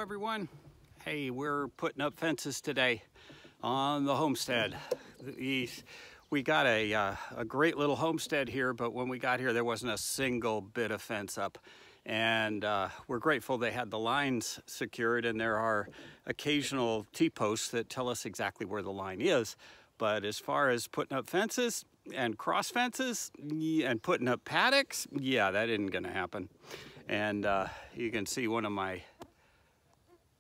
everyone. Hey, we're putting up fences today on the homestead. We got a great little homestead here, but when we got here there wasn't a single bit of fence up, and we're grateful they had the lines secured, and there are occasional T-posts that tell us exactly where the line is. But as far as putting up fences and cross fences and putting up paddocks, yeah, that isn't gonna happen. And you can see one of my,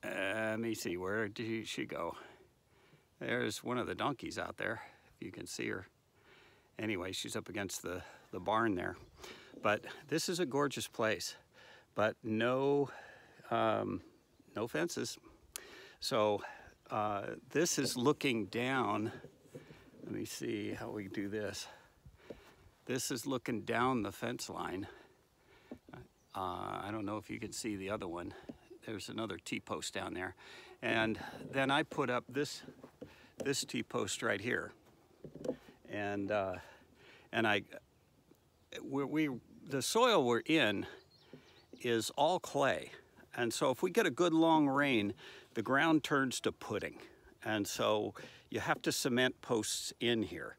let me see, where did she go? There's one of the donkeys out there, if you can see her. Anyway, she's up against the barn there. But this is a gorgeous place, but no fences. So this is looking down. Let me see how we do this. This is looking down the fence line. I don't know if you can see the other one. There's another T-post down there. And then I put up this T-post right here. And the soil we're in is all clay. And so if we get a good long rain, the ground turns to pudding. And so you have to cement posts in here.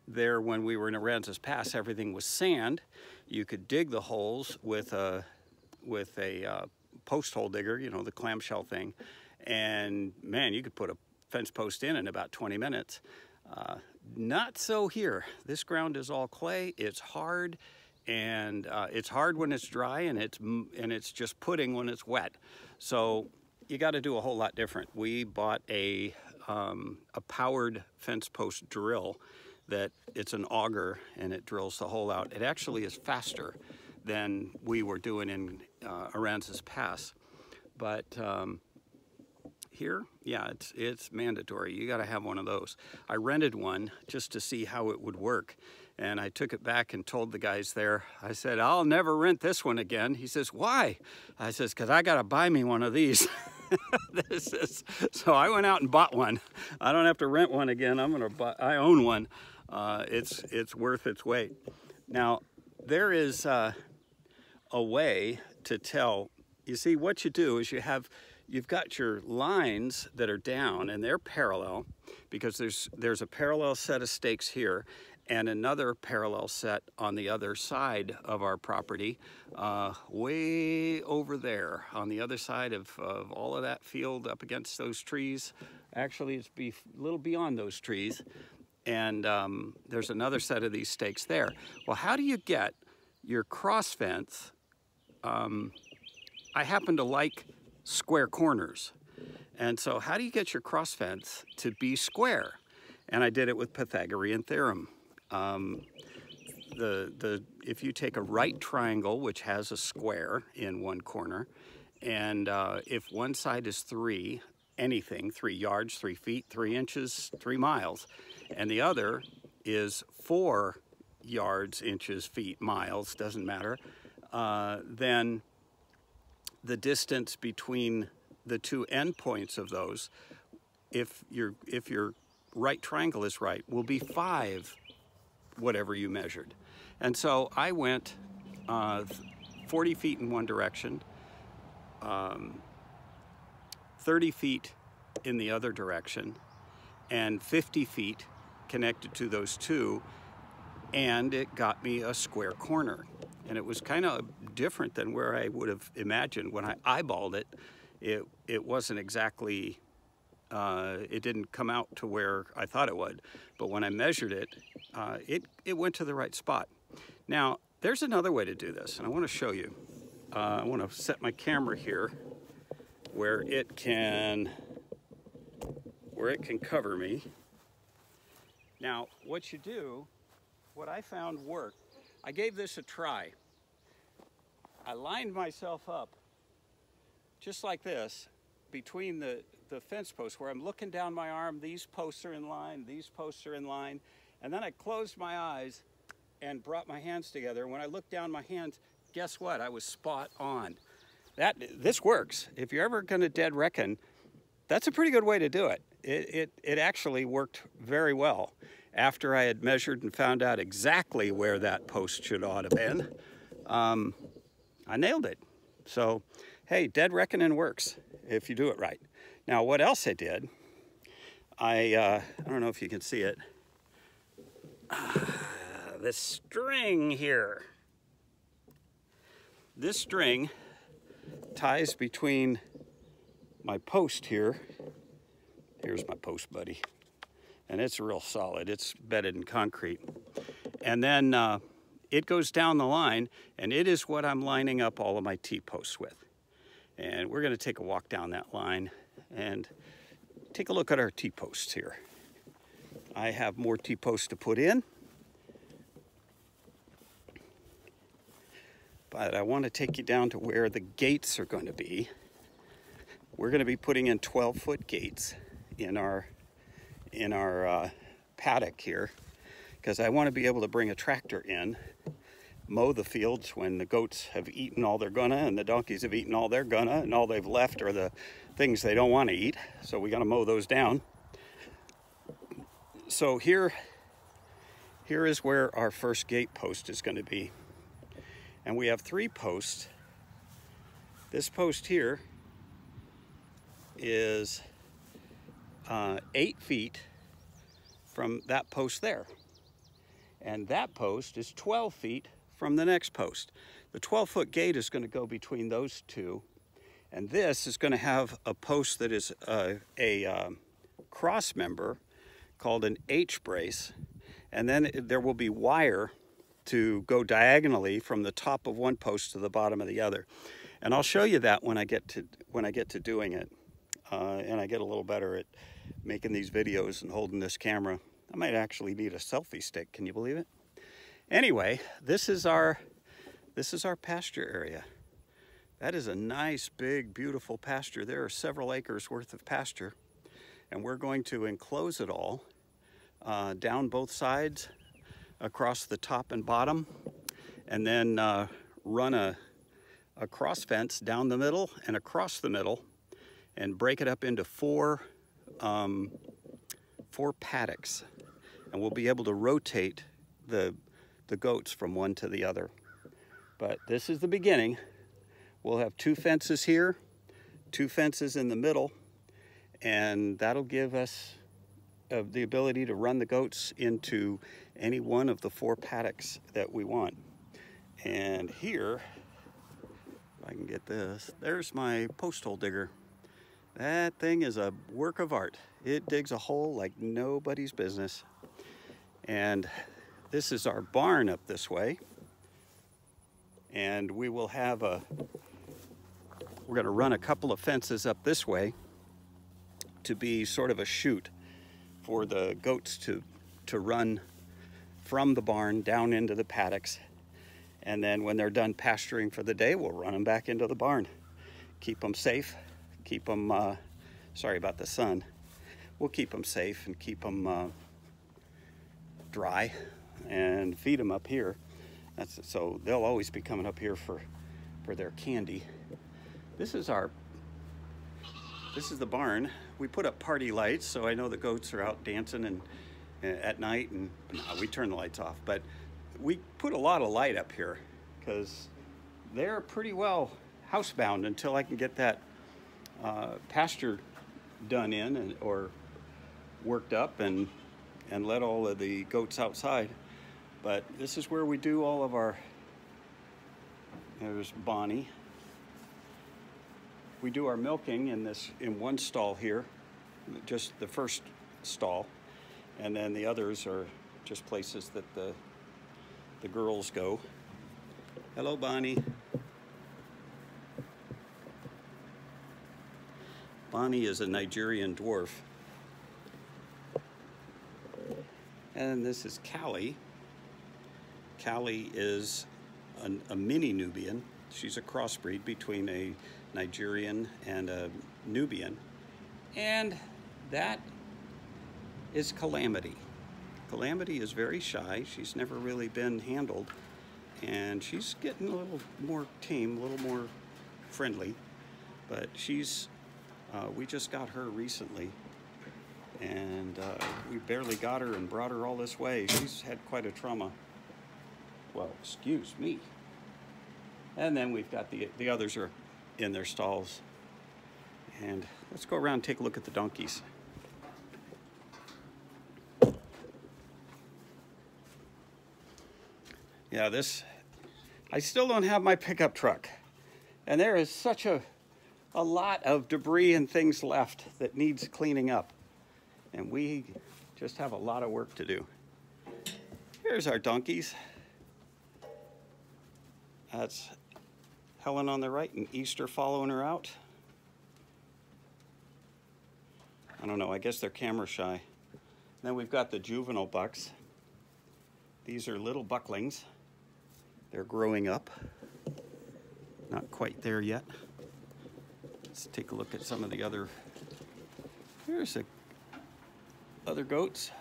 There, when we were in Aransas Pass, everything was sand. You could dig the holes with a post hole digger, you know, the clamshell thing. And man, you could put a fence post in about 20 minutes. Not so here. This ground is all clay. It's hard, and it's hard when it's dry, and it's just pudding when it's wet. So you got to do a whole lot different. We bought a powered fence post drill that it's an auger, and it drills the hole out. It actually is faster than we were doing in Aransas Pass. But here, yeah, it's mandatory. You got to have one of those. I rented one just to see how it would work, and I took it back and told the guys there, I said, I'll never rent this one again. He says, why? I says, because I got to buy me one of these. So I went out and bought one. I don't have to rent one again. I own one. It's worth its weight. Now, there is a way to tell. You see, what you do is you've got your lines that are down, and they're parallel, because there's a parallel set of stakes here and another parallel set on the other side of our property, way over there on the other side of all of that field up against those trees. Actually, it's a little beyond those trees. And there's another set of these stakes there. Well, how do you get your cross fence? I happen to like square corners. And so how do you get your cross fence to be square? And I did it with Pythagorean theorem. If you take a right triangle, which has a square in one corner, and if one side is 3 yards, 3 feet, 3 inches, 3 miles, and the other is 4 yards, inches, feet, miles, doesn't matter, then the distance between the two endpoints of those, if your right triangle is right, will be 5, whatever you measured. And so I went 40 feet in one direction, 30 feet in the other direction, and 50 feet connected to those two, and it got me a square corner. And it was kind of different than where I would have imagined. When I eyeballed it, it wasn't exactly, it didn't come out to where I thought it would. But when I measured it, it went to the right spot. Now, there's another way to do this, and I want to show you. I want to set my camera here where it can cover me. Now, what you do, what I found worked, I gave this a try. I lined myself up just like this between the fence posts, where I'm looking down my arm, these posts are in line, these posts are in line, and then I closed my eyes and brought my hands together. When I looked down my hands, guess what? I was spot on. This works. If you're ever gonna dead reckon, that's a pretty good way to do it. It actually worked very well. After I had measured and found out exactly where that post should ought to been, I nailed it. So hey, dead reckoning works if you do it right. Now, what else I did, I don't know if you can see it, this string here. This string ties between my post here. Here's my post, buddy. And it's real solid. It's bedded in concrete. And then it goes down the line, and it is what I'm lining up all of my T-posts with. And we're gonna take a walk down that line and take a look at our T-posts here. I have more T-posts to put in, but I want to take you down to where the gates are going to be. We're going to be putting in 12-foot gates in our paddock here, because I want to be able to bring a tractor in, mow the fields when the goats have eaten all they're gonna and the donkeys have eaten all they're gonna, and all they've left are the things they don't want to eat. So we got to mow those down. So here is where our first gate post is going to be. And we have 3 posts. This post here is 8 feet from that post there. And that post is 12 feet from the next post. The 12-foot gate is going to go between those 2. And this is going to have a post that is a cross member called an H-brace. And then there will be wire to go diagonally from the top of one post to the bottom of the other. And I'll show you that when I get to doing it. And I get a little better at making these videos and holding this camera. I might actually need a selfie stick, can you believe it? Anyway, this is our pasture area. That is a nice, big, beautiful pasture. There are several acres worth of pasture, and we're going to enclose it all down both sides, across the top and bottom, and then run a cross fence down the middle and across the middle, and break it up into 4 paddocks, and we'll be able to rotate the goats from one to the other. But this is the beginning. We'll have 2 fences here, 2 fences in the middle, and that'll give us the ability to run the goats into any one of the 4 paddocks that we want. And here, if I can get this, there's my post hole digger. That thing is a work of art. It digs a hole like nobody's business. And this is our barn up this way. And we will have we're gonna run a couple of fences up this way to be sort of a chute for the goats to run from the barn down into the paddocks. And then when they're done pasturing for the day, we'll run them back into the barn. Keep them safe, keep them, sorry about the sun. We'll keep them safe and keep them dry and feed them up here. So they'll always be coming up here for their candy. This is the barn. We put up party lights, so I know the goats are out dancing and at night, and we turn the lights off. But we put a lot of light up here because they're pretty well housebound until I can get that pasture done in or worked up and let all of the goats outside. But this is where we do all of our, there's Bonnie. We do our milking in one stall here, just the first stall, and then the others are just places that the girls go. Hello, Bonnie. Bonnie is a Nigerian dwarf. And this is Callie. Callie is a mini Nubian. She's a crossbreed between a Nigerian and a Nubian. And that is Calamity. Calamity is very shy. She's never really been handled. And she's getting a little more tame, a little more friendly. But she's, we just got her recently. And we barely got her and brought her all this way. She's had quite a trauma. Well, excuse me. And then we've got the others are in their stalls. And let's go around and take a look at the donkeys. Yeah, I still don't have my pickup truck. And there is such a lot of debris and things left that needs cleaning up. And we just have a lot of work to do. Here's our donkeys. That's Helen on the right and Easter following her out. I don't know, I guess they're camera shy. Then we've got the juvenile bucks. These are little bucklings. They're growing up. Not quite there yet. Let's take a look at some of the other. Here's the other goats.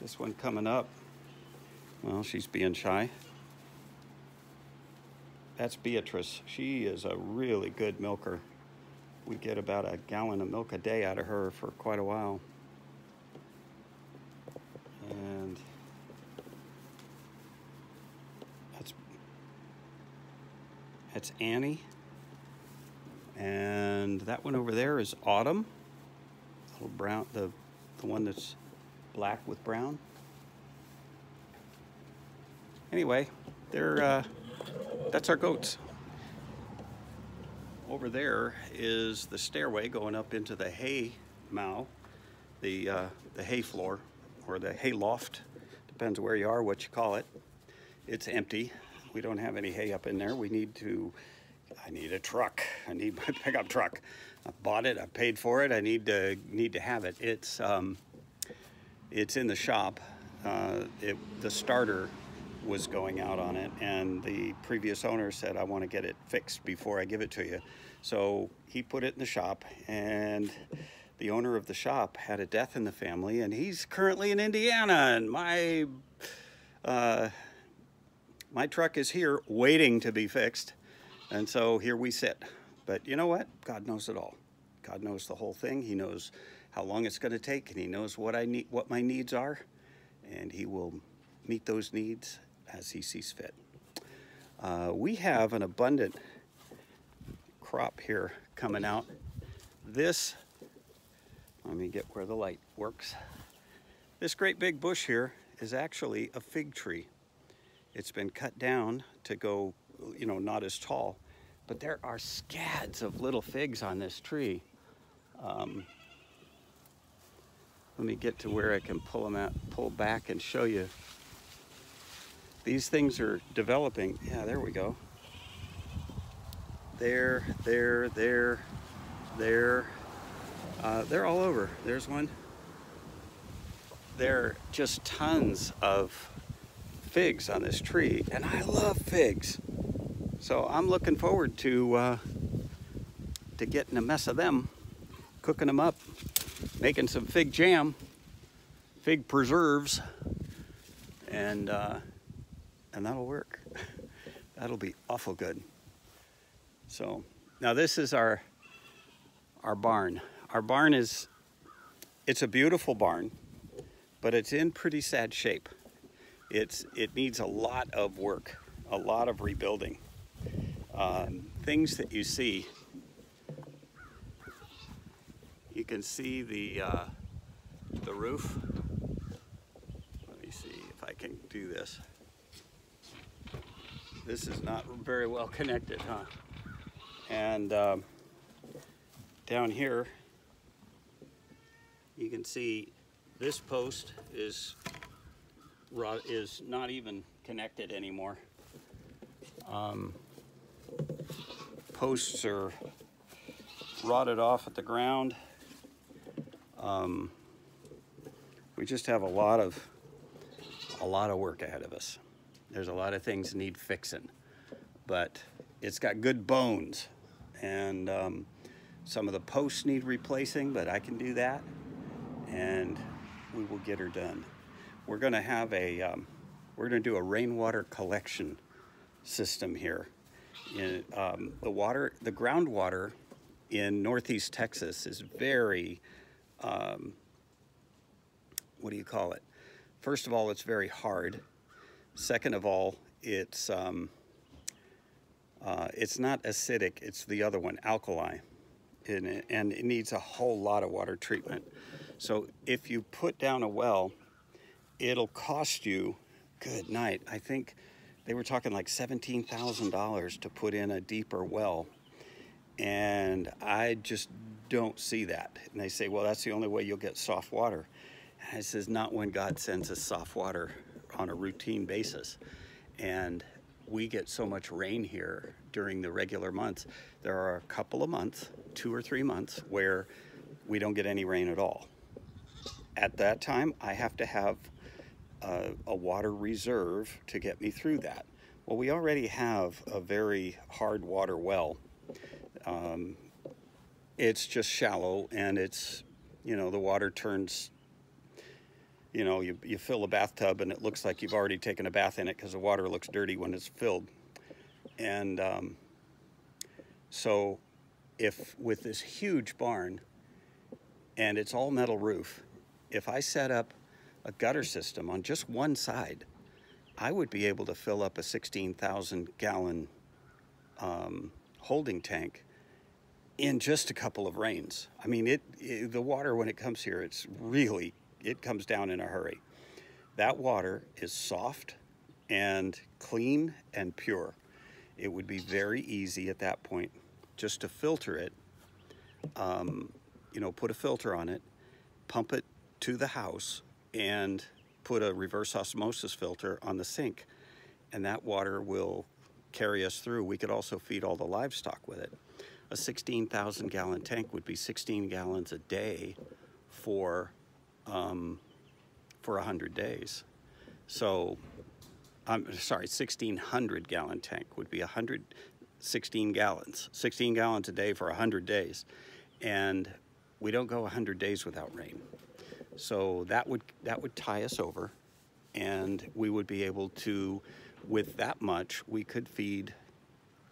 This one coming up. Well, she's being shy. That's Beatrice. She is a really good milker. We get about a gallon of milk a day out of her for quite a while. And that's Annie. And that one over there is Autumn. Little brown, the one that's black with brown. Anyway, that's our goats. Over there is the stairway going up into the hay mow, the hay floor, or the hay loft. Depends where you are, what you call it. It's empty. We don't have any hay up in there. I need a truck. I need my pickup truck. I bought it, I paid for it, I need to have it. It's in the shop. The starter was going out on it, and the previous owner said, I want to get it fixed before I give it to you. So he put it in the shop, and the owner of the shop had a death in the family, and he's currently in Indiana, and my truck is here waiting to be fixed. And so here we sit. But you know what? God knows it all. God knows the whole thing. He knows how long it's going to take, and he knows what I need, what my needs are, and he will meet those needs as he sees fit. We have an abundant crop here coming out. Let me get where the light works. This great big bush here is actually a fig tree. It's been cut down to go, not as tall, but there are scads of little figs on this tree. Let me get to where I can pull back and show you. These things are developing. Yeah, there we go. There. They're all over. There's one. There are just tons of figs on this tree, and I love figs. So I'm looking forward to getting a mess of them, cooking them up, making some fig jam, fig preserves, and that'll work. That'll be awful good. So now this is our barn. Our barn it's a beautiful barn, but it's in pretty sad shape. It needs a lot of work, a lot of rebuilding. Things that you see, you can see the roof. Let me see if I can do this. This is not very well connected, huh? And down here, you can see this post is not even connected anymore. Posts are rotted off at the ground. We just have a lot of work ahead of us. There's a lot of things that need fixing, but it's got good bones, and some of the posts need replacing, but I can do that, and we will get her done. We're going to have we're going to do a rainwater collection system here. The groundwater in Northeast Texas is very, what do you call it? First of all, it's very hard. Second of all, it's not acidic, it's the other one, alkali, and it needs a whole lot of water treatment. So if you put down a well, it'll cost you, good night, I think they were talking like $17,000 to put in a deeper well, and I just don't see that. And they say, well, that's the only way you'll get soft water. And I says, not when God sends us soft water on a routine basis. And we get so much rain here during the regular months. There are a couple of months, 2 or 3 months, where we don't get any rain at all. At that time, I have to have a water reserve to get me through that. Well, we already have a very hard water well. It's just shallow, and it's, you know, the water turns, you know, you fill a bathtub and it looks like you've already taken a bath in it because the water looks dirty when it's filled. And so if with this huge barn, and it's all metal roof, if I set up a gutter system on just one side, I would be able to fill up a 16,000 gallon holding tank in just a couple of rains. I mean, the water, when it comes here, it comes down in a hurry. That water is soft and clean and pure. It would be very easy at that point just to filter it, you know, put a filter on it, pump it to the house, and put a reverse osmosis filter on the sink, and that water will carry us through. We could also feed all the livestock with it. A 16,000 gallon tank would be 16 gallons a day for 100 days. So, I'm sorry, 1,600 gallon tank would be 16 gallons. 16 gallons a day for 100 days. And we don't go 100 days without rain. So that would tie us over, and we would be able to, with that much, we could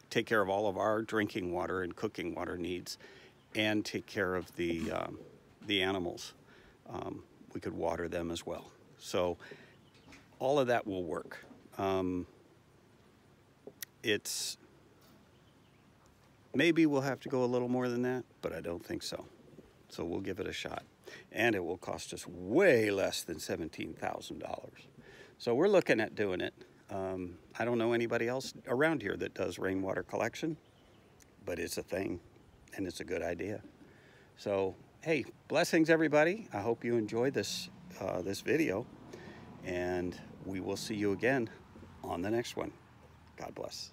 take care of all of our drinking water and cooking water needs, and take care of the animals. We could water them as well. So all of that will work. It's maybe we'll have to go a little more than that, but I don't think so. So we'll give it a shot. And it will cost us way less than $17,000. So we're looking at doing it. I don't know anybody else around here that does rainwater collection, but it's a thing, and it's a good idea. So, hey, blessings, everybody. I hope you enjoyed this video, and we will see you again on the next one. God bless.